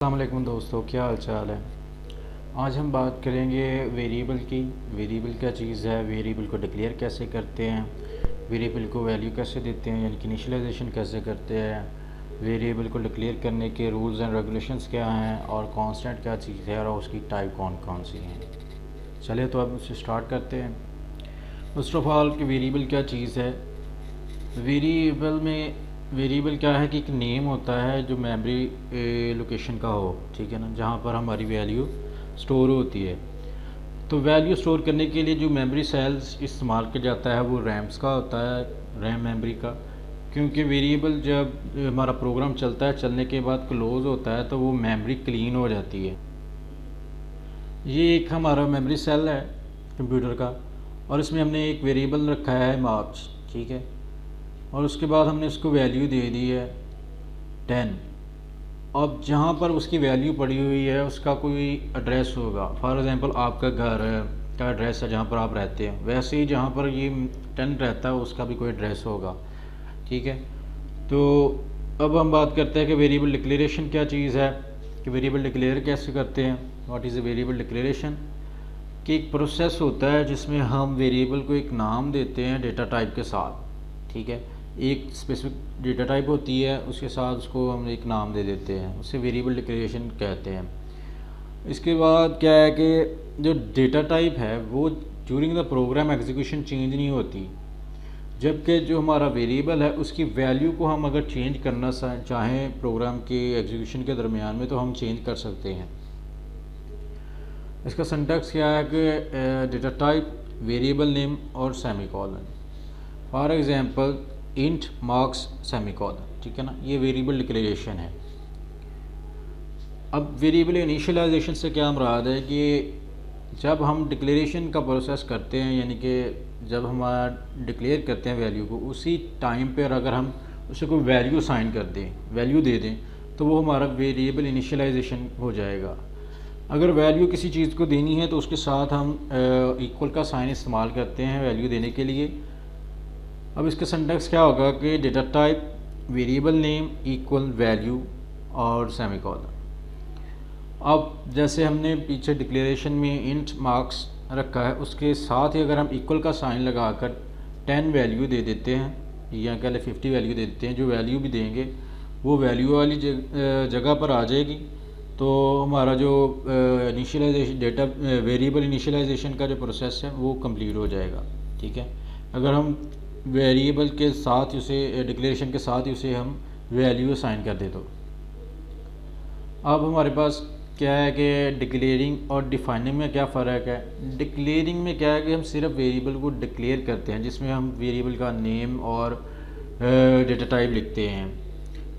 अस्सलाम वालेकुम दोस्तों, क्या हाल चाल है। आज हम बात करेंगे वेरिएबल की। वेरिएबल क्या चीज़ है, वेरिएबल को डिक्लेयर कैसे करते हैं, वेरिएबल को वैल्यू कैसे देते हैं यानी कि इनिशियलाइजेशन कैसे करते हैं, वेरिएबल को डिक्लेयर करने के रूल्स एंड रेगुलेशंस क्या हैं और कांस्टेंट क्या चीज़ है और उसकी टाइप कौन कौन सी हैं। चलिए तो अब उसे स्टार्ट करते हैं। फर्स्ट ऑफ ऑल कि वेरिएबल क्या चीज़ है। वेरिएबल क्या है कि एक नेम होता है जो मेमोरी लोकेशन का हो, ठीक है ना, जहाँ पर हमारी वैल्यू स्टोर होती है। तो वैल्यू स्टोर करने के लिए जो मेमोरी सेल्स इस्तेमाल किया जाता है वो रैम्स का होता है, रैम मेमोरी का। क्योंकि वेरिएबल जब हमारा प्रोग्राम चलता है, चलने के बाद क्लोज़ होता है तो वो मेमोरी क्लीन हो जाती है। ये एक हमारा मेमोरी सेल है कंप्यूटर का, और इसमें हमने एक वेरिएबल रखा है मार्क्स, ठीक है, और उसके बाद हमने उसको वैल्यू दे दी है 10। अब जहाँ पर उसकी वैल्यू पड़ी हुई है उसका कोई एड्रेस होगा। फॉर एग्ज़ाम्पल आपका घर का एड्रेस है जहाँ पर आप रहते हैं, वैसे ही जहाँ पर ये 10 रहता है उसका भी कोई एड्रेस होगा, ठीक है। तो अब हम बात करते हैं कि वेरिएबल डिक्लेरेशन क्या चीज़ है, कि वेरिएबल डिक्लेयर कैसे करते हैं। What is a variable declaration? कि एक प्रोसेस होता है जिसमें हम वेरिएबल को एक नाम देते हैं डेटा टाइप के साथ, ठीक है। एक स्पेसिफिक डेटा टाइप होती है, उसके साथ उसको हम एक नाम दे देते हैं, उसे वेरिएबल डिक्लेरेशन कहते हैं। इसके बाद क्या है कि जो डेटा टाइप है वो during the program execution change नहीं होती, जबकि जो हमारा वेरिएबल है उसकी वैल्यू को हम अगर चेंज करना चाहें प्रोग्राम के एग्जीक्यूशन के दरमियान में तो हम चेंज कर सकते हैं। इसका सिंटैक्स क्या है कि डेटा टाइप, वेरिएबल नेम और semicolon. For example int marks semicolon, ठीक है ना, ये वेरिएबल डिक्लेरेशन है। अब वेरिएबल इनिशियलाइजेशन से क्या मुराद है कि जब हम डिक्लेरेशन का प्रोसेस करते हैं, यानी कि जब हम डिक्लेयर करते हैं वैल्यू को, उसी टाइम पर अगर हम उसे कोई वैल्यू साइन कर दें, वैल्यू दे दें, तो वो हमारा वेरिएबल इनिशियलाइजेशन हो जाएगा। अगर वैल्यू किसी चीज़ को देनी है तो उसके साथ हम इक्वल का साइन इस्तेमाल करते हैं वैल्यू देने के लिए। अब इसका सिंटैक्स क्या होगा कि data type, variable name equal value और सेमीकोलन। अब जैसे हमने पीछे डिक्लेरेशन में इंट मार्क्स रखा है, उसके साथ ही अगर हम इक्वल का साइन लगाकर 10 वैल्यू दे देते हैं या कह लें 50 वैल्यू दे देते हैं, जो वैल्यू भी देंगे वो वैल्यू वाली जगह पर आ जाएगी। तो हमारा जो इनिशियलाइजेशन डेटा वेरिएबल इनिशियलाइजेशन का जो प्रोसेस है वो कंप्लीट हो जाएगा, ठीक है। अगर हम वेरिएबल के साथ उसे डिक्लेरेशन के साथ ही उसे हम वैल्यू असाइन कर दे तो। अब हमारे पास क्या है कि डिक्लेयरिंग और डिफाइनिंग में क्या फ़र्क है। डिक्लेयरिंग में क्या है कि हम सिर्फ वेरिएबल को डिक्लेयर करते हैं, जिसमें हम वेरिएबल का नेम और डेटा टाइप लिखते हैं,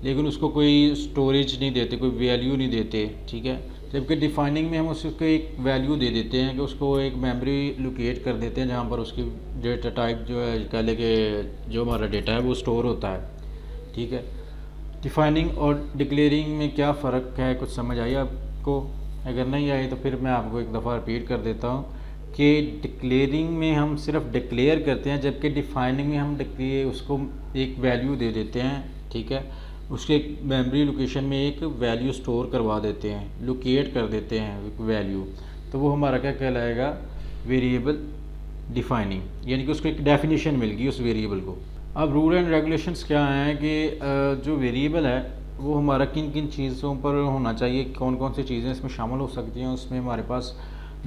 लेकिन उसको कोई स्टोरेज नहीं देते, कोई वैल्यू नहीं देते, ठीक है। जबकि डिफाइनिंग में हम उसको एक वैल्यू दे देते हैं, कि उसको एक मेमोरी लोकेट कर देते हैं जहाँ पर उसकी डेटा टाइप जो है, कह लें कि जो हमारा डेटा है वो स्टोर होता है, ठीक है। डिफाइनिंग और डिक्लेयरिंग में क्या फ़र्क है, कुछ समझ आई आपको? अगर नहीं आई तो फिर मैं आपको एक दफ़ा रिपीट कर देता हूँ कि डिक्लेयरिंग में हम सिर्फ डिक्लेयर करते हैं, जबकि डिफाइनिंग में हम उसको एक वैल्यू दे देते हैं, ठीक है। उसके मेमोरी लोकेशन में एक वैल्यू स्टोर करवा देते हैं, लोकेट कर देते हैं एक वैल्यू, तो वो हमारा क्या कहलाएगा, वेरिएबल डिफाइनिंग, यानी कि उसको एक डेफिनेशन मिल गई उस वेरिएबल को। अब रूल एंड रेगुलेशंस क्या हैं कि जो वेरिएबल है वो हमारा किन किन चीज़ों पर होना चाहिए, कौन कौन सी चीज़ें इसमें शामिल हो सकती हैं। उसमें हमारे पास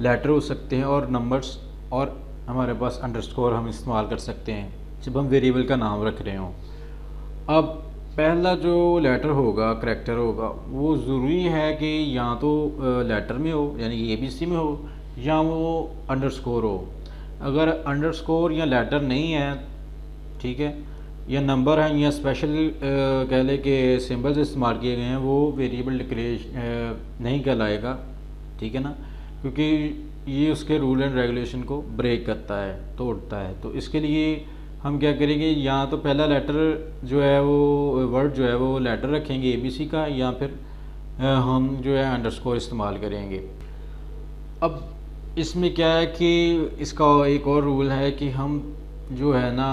लेटर हो सकते हैं और नंबर्स, और हमारे पास अंडरस्कोर हम इस्तेमाल कर सकते हैं जब हम वेरिएबल का नाम रख रहे हों। अब पहला जो लेटर होगा, करैक्टर होगा, वो ज़रूरी है कि या तो लेटर में हो यानी कि ABC में हो, या वो अंडरस्कोर हो। अगर अंडरस्कोर या लेटर नहीं है, ठीक है, या नंबर है या स्पेशल कह लें कि सिंबल्स इस्तेमाल किए गए हैं, वो वेरिएबल डिक्लेरेशन नहीं कहलाएगा, ठीक है ना, क्योंकि ये उसके रूल एंड रेगुलेशन को ब्रेक करता है, तोड़ता है। तो इसके लिए हम क्या करेंगे, या तो पहला लेटर जो है वो वर्ड जो है वो लेटर रखेंगे ABC का, या फिर हम जो है अंडरस्कोर इस्तेमाल करेंगे। अब इसमें क्या है कि इसका एक और रूल है कि हम जो है ना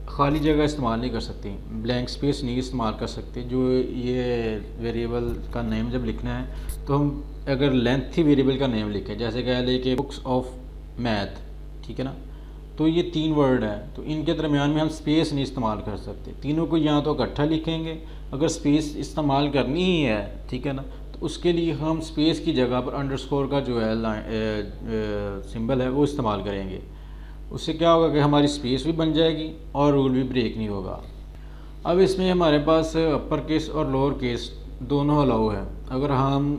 खाली जगह इस्तेमाल नहीं कर सकते, ब्लैंक स्पेस नहीं इस्तेमाल कर सकते। जो ये वेरिएबल का नेम जब लिखना है तो हम अगर लेंथ ही वेरिएबल का नेम लिखें, जैसे कह लें कि बुक्स ऑफ मैथ, ठीक है ना, तो ये 3 वर्ड है, तो इनके दरमियान में हम स्पेस नहीं इस्तेमाल कर सकते। तीनों को या तो इकट्ठा लिखेंगे, अगर स्पेस इस्तेमाल करनी ही है, ठीक है ना, तो उसके लिए हम स्पेस की जगह पर अंडरस्कोर का जो है सिंबल है वो इस्तेमाल करेंगे। उससे क्या होगा कि हमारी स्पेस भी बन जाएगी और रूल भी ब्रेक नहीं होगा। अब इसमें हमारे पास अपर केस और लोअर केस दोनों अलाउ है। अगर हम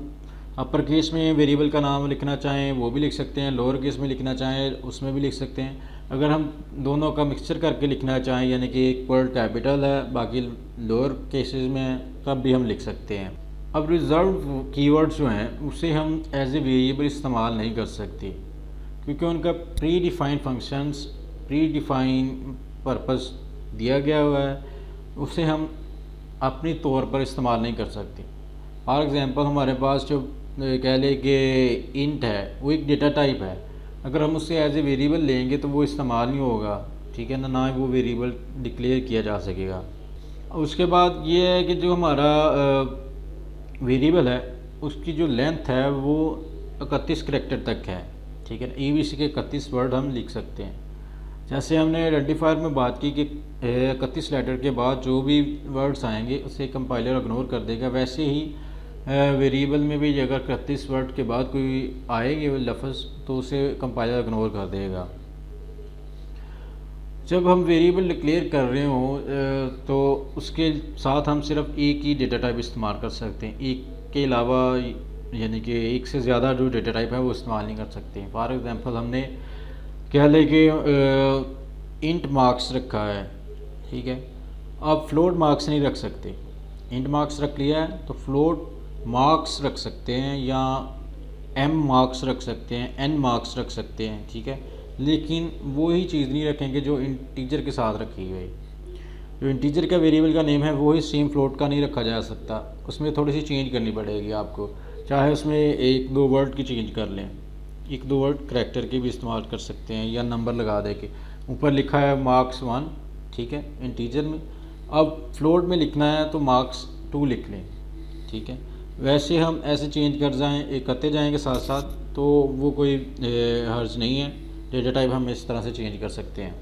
अपर केस में वेरिएबल का नाम लिखना चाहें वो भी लिख सकते हैं, लोअर केस में लिखना चाहें उसमें भी लिख सकते हैं। अगर हम दोनों का मिक्सचर करके लिखना चाहें, यानी कि एक वर्ड कैपिटल है बाकी लोअर केसेस में, तब भी हम लिख सकते हैं। अब रिजर्व कीवर्ड्स जो हैं उसे हम एज ए वेरिएबल इस्तेमाल नहीं कर सकते, क्योंकि उनका pre defined functions, pre defined purpose दिया गया हुआ है, उसे हम अपनी तौर पर इस्तेमाल नहीं कर सकते। फॉर एग्ज़ाम्पल हमारे पास जो कह लें कि इंट है, वो एक डेटा टाइप है, अगर हम उससे एज ए वेरिएबल लेंगे तो वो इस्तेमाल नहीं होगा, ठीक है ना, ना वो वेरिएबल डिक्लेयर किया जा सकेगा। उसके बाद ये है कि जो हमारा वेरिएबल है उसकी जो लेंथ है वो 31 करैक्टर तक है, ठीक है ना, EBC के 31 वर्ड हम लिख सकते हैं। जैसे हमने आइडेंटिफायर में बात की कि 31 लेटर के बाद जो भी वर्ड्स आएंगे उसे कंपाइलर इग्नोर कर देगा, वैसे ही वेरिएबल में भी अगर 31 वर्ड के बाद कोई आएगी लफ्ज़ तो उसे कंपाइलर इग्नोर कर देगा। जब हम वेरिएबल डिक्लेयर कर रहे हो तो उसके साथ हम सिर्फ एक ही डेटा टाइप इस्तेमाल कर सकते हैं, एक के अलावा यानी कि एक से ज़्यादा जो डेटा टाइप है वो इस्तेमाल नहीं कर सकते। फॉर एग्ज़ाम्पल हमने कह लें कि इंट मार्क्स रखा है, ठीक है, आप फ्लोट मार्क्स नहीं रख सकते। इंट मार्क्स रख लिया है तो फ्लोट मार्क्स रख सकते हैं या m मार्क्स रख सकते हैं, n मार्क्स रख सकते हैं, ठीक है, लेकिन वो ही चीज़ नहीं रखेंगे जो इंटीजर के साथ रखी गई। जो इंटीजर का वेरिएबल का नेम है वो ही सेम फ्लोट का नहीं रखा जा सकता, उसमें थोड़ी सी चेंज करनी पड़ेगी आपको, चाहे उसमें 1-2 वर्ड की चेंज कर लें, 1-2 वर्ड करैक्टर के भी इस्तेमाल कर सकते हैं या नंबर लगा दे के। ऊपर लिखा है मार्क्स 1, ठीक है, इंटीजर में, अब फ्लोट में लिखना है तो मार्क्स 2 लिख लें, ठीक है। वैसे हम ऐसे चेंज करते जाएंगे साथ साथ, तो वो कोई हर्ज नहीं है, डेटा टाइप हम इस तरह से चेंज कर सकते हैं।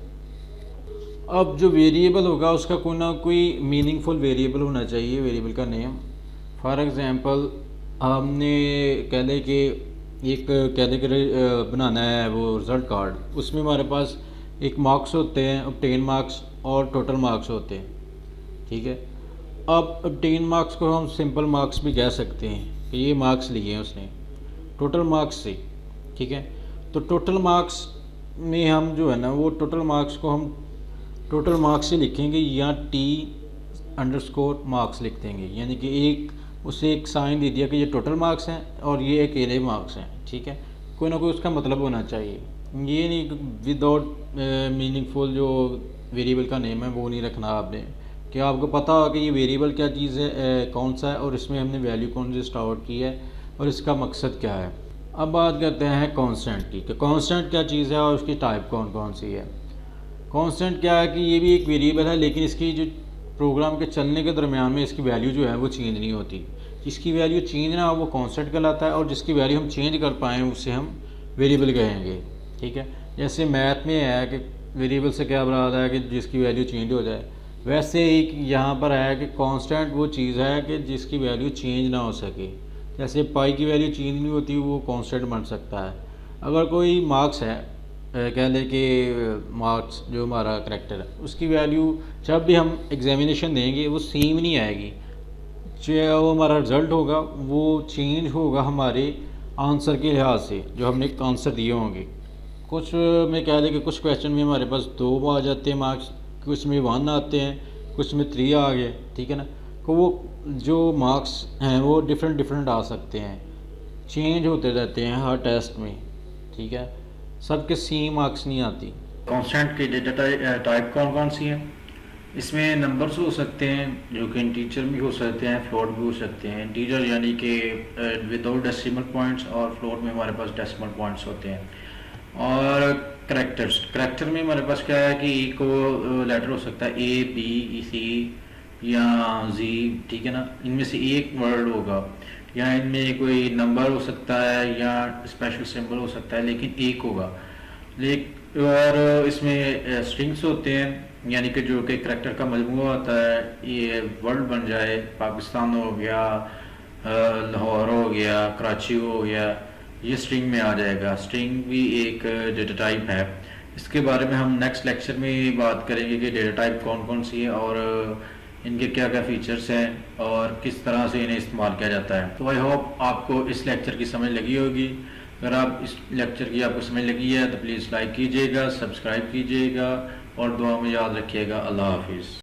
अब जो वेरिएबल होगा उसका कोई ना कोई मीनिंगफुल वेरिएबल होना चाहिए, वेरिएबल का नेम। फॉर एग्ज़ाम्पल हमने कह लें कि एक कैटेगरी बनाना है वो रिज़ल्ट कार्ड, उसमें हमारे पास एक मार्क्स होते हैं, ऑब्टेन मार्क्स और टोटल मार्क्स होते हैं, ठीक है। अब ऑब्टेन मार्क्स को हम सिंपल मार्क्स भी कह सकते हैं कि ये मार्क्स लिए हैं उसने टोटल मार्क्स से, ठीक है। तो टोटल मार्क्स में हम जो है ना वो टोटल मार्क्स को हम टोटल मार्क्स से लिखेंगे या T_ मार्क्स लिख देंगे, यानी कि एक उसे एक साइन दे दिया कि ये टोटल मार्क्स हैं और ये एक एरे मार्क्स हैं, ठीक है। कोई ना कोई उसका मतलब होना चाहिए, ये नहीं विदाउट मीनिंगफुल जो वेरिएबल का नेम है वो नहीं रखना आपने, कि आपको पता हो कि ये वेरिएबल क्या चीज़ है, कौन सा है और इसमें हमने वैल्यू कौन सी स्टोर की है और इसका मकसद क्या है। अब बात करते हैं कांस्टेंट की, कि कांस्टेंट क्या चीज़ है और उसकी टाइप कौन कौन सी है। कांस्टेंट क्या है कि ये भी एक वेरिएबल है, लेकिन इसकी जो प्रोग्राम के चलने के दरमियान में इसकी वैल्यू जो है वो चेंज नहीं होती। जिसकी वैल्यू चेंज ना हो वो कांस्टेंट कहलाता है, और जिसकी वैल्यू हम चेंज कर पाएँ उसे हम वेरिएबल कहेंगे, ठीक है। जैसे मैथ में है कि वेरिएबल से क्या मुराद है कि जिसकी वैल्यू चेंज हो जाए, वैसे ही यहाँ पर है कि कांस्टेंट वो चीज़ है कि जिसकी वैल्यू चेंज ना हो सके। जैसे पाई की वैल्यू चेंज नहीं होती, वो कांस्टेंट बन सकता है। अगर कोई मार्क्स है, कह लें कि मार्क्स जो हमारा करैक्टर है उसकी वैल्यू जब भी हम एग्जामिनेशन देंगे वो सेम नहीं आएगी, जो हमारा रिज़ल्ट होगा वो चेंज होगा हमारे आंसर के लिहाज से, जो हमने आंसर दिए होंगे। कुछ में कह लें कि कुछ क्वेश्चन में हमारे पास 2 आ जाते हैं मार्क्स, कुछ में 1 आते हैं, कुछ में 3 आ गए, ठीक है ना। तो वो जो मार्क्स हैं वो डिफरेंट आ सकते हैं, चेंज होते रहते हैं हर टेस्ट में, ठीक है, सबके सेम मार्क्स नहीं आती। कांस्टेंट की डेटा टाइप कौन कौन सी हैं? इसमें नंबर्स हो सकते हैं जो कि इंटीजर भी हो सकते हैं, फ्लोट भी हो सकते हैं। इंटीजर यानी कि विदाउट डेसिमल पॉइंट्स, और फ्लोट में हमारे पास डेसिमल पॉइंट्स होते हैं। और करैक्टर में हमारे पास क्या है कि एक लेटर हो सकता है ए बी सी या जी, ठीक है ना, इनमें से एक वर्ड होगा, या इनमें कोई नंबर हो सकता है या स्पेशल सिंबल हो सकता है, लेकिन एक होगा। और इसमें स्ट्रिंग्स होते हैं, यानी कि जो कि करैक्टर का मजमूआ होता है। ये वर्ड बन जाए, पाकिस्तान हो गया, लाहौर हो गया, कराची हो गया, ये स्ट्रिंग में आ जाएगा। स्ट्रिंग भी एक डेटा टाइप है। इसके बारे में हम नेक्स्ट लेक्चर में बात करेंगे कि डेटा टाइप कौन कौन सी है और इनके क्या क्या फीचर्स हैं और किस तरह से इन्हें इस्तेमाल किया जाता है। तो आई होप आपको इस लेक्चर की समझ लगी होगी। अगर आप इस लेक्चर की आपको समझ लगी है तो प्लीज़ लाइक कीजिएगा, सब्सक्राइब कीजिएगा और दुआ में याद रखिएगा। अल्लाह हाफिज़।